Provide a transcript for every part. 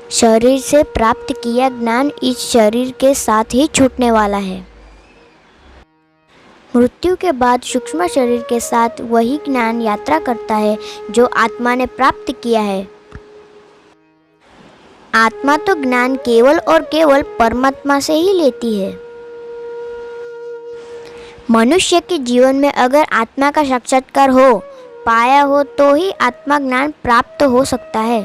शरीर से प्राप्त किया ज्ञान इस शरीर के साथ ही छूटने वाला है। मृत्यु के बाद सूक्ष्म शरीर के साथ वही ज्ञान यात्रा करता है जो आत्मा ने प्राप्त किया है। आत्मा तो ज्ञान केवल और केवल परमात्मा से ही लेती है। मनुष्य के जीवन में अगर आत्मा का साक्षात्कार हो पाया हो तो ही आत्मा ज्ञान प्राप्त हो सकता है।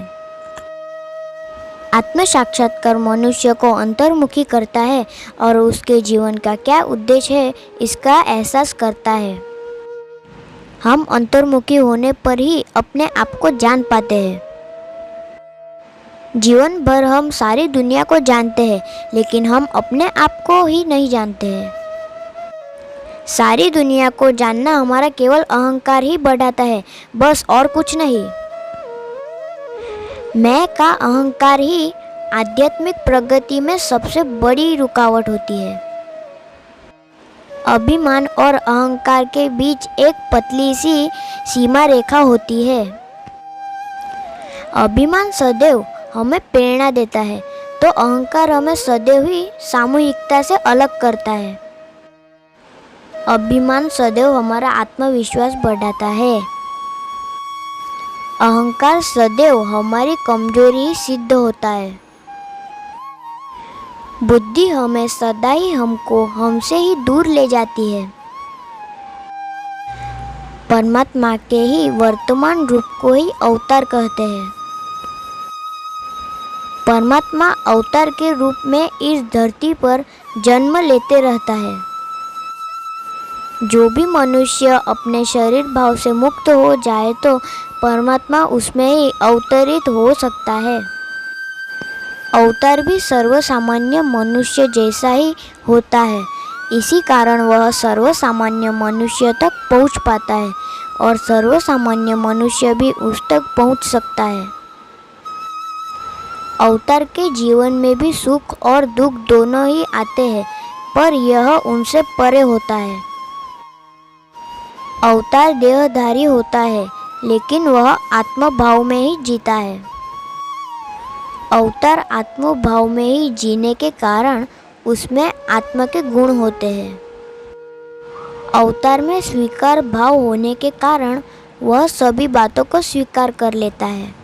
आत्म साक्षात्कार मनुष्य को अंतर्मुखी करता है और उसके जीवन का क्या उद्देश्य है इसका एहसास करता है। हम अंतर्मुखी होने पर ही अपने आप को जान पाते हैं। जीवन भर हम सारी दुनिया को जानते हैं लेकिन हम अपने आप को ही नहीं जानते हैं। सारी दुनिया को जानना हमारा केवल अहंकार ही बढ़ाता है, बस और कुछ नहीं। मैं का अहंकार ही आध्यात्मिक प्रगति में सबसे बड़ी रुकावट होती है। अभिमान और अहंकार के बीच एक पतली सी सीमा रेखा होती है। अभिमान सदैव हमें प्रेरणा देता है तो अहंकार हमें सदैव ही सामूहिकता से अलग करता है। अभिमान सदैव हमारा आत्मविश्वास बढ़ाता है। अहंकार सदैव हमारी कमजोरी ही सिद्ध होता है। बुद्धि हमें सदा ही हमको हमसे ही दूर ले जाती है। परमात्मा के ही वर्तमान रूप को ही अवतार कहते हैं। परमात्मा अवतार के रूप में इस धरती पर जन्म लेते रहता है। जो भी मनुष्य अपने शरीर भाव से मुक्त हो जाए तो परमात्मा उसमें ही अवतरित हो सकता है। अवतार भी सर्वसामान्य मनुष्य जैसा ही होता है, इसी कारण वह सर्वसामान्य मनुष्य तक पहुंच पाता है और सर्वसामान्य मनुष्य भी उस तक पहुंच सकता है। अवतार के जीवन में भी सुख और दुख दोनों ही आते हैं, पर यह उनसे परे होता है। अवतार देहधारी होता है लेकिन वह आत्मभाव में ही जीता है। अवतार आत्मभाव में ही जीने के कारण उसमें आत्मा के गुण होते हैं। अवतार में स्वीकार भाव होने के कारण वह सभी बातों को स्वीकार कर लेता है।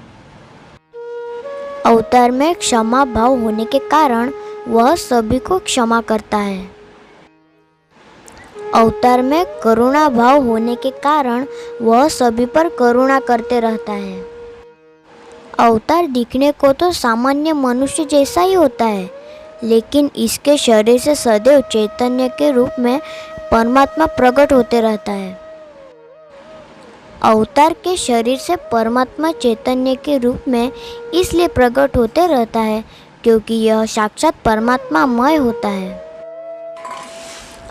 अवतार में क्षमा भाव होने के कारण वह सभी को क्षमा करता है। अवतार में करुणा भाव होने के कारण वह सभी पर करुणा करते रहता है। अवतार दिखने को तो सामान्य मनुष्य जैसा ही होता है लेकिन इसके शरीर से सदैव चैतन्य के रूप में परमात्मा प्रकट होते रहता है। अवतार के शरीर से परमात्मा चैतन्य के रूप में इसलिए प्रकट होते रहता है क्योंकि यह साक्षात परमात्मामय होता है।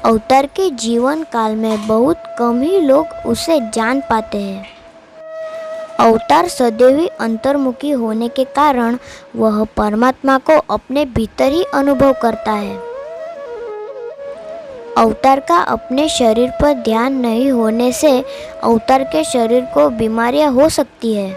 अवतार के जीवन काल में बहुत कम ही लोग उसे जान पाते हैं। अवतार सदैव ही अंतर्मुखी होने के कारण वह परमात्मा को अपने भीतर ही अनुभव करता है। अवतार का अपने शरीर पर ध्यान नहीं होने से अवतार के शरीर को बीमारियां हो सकती है।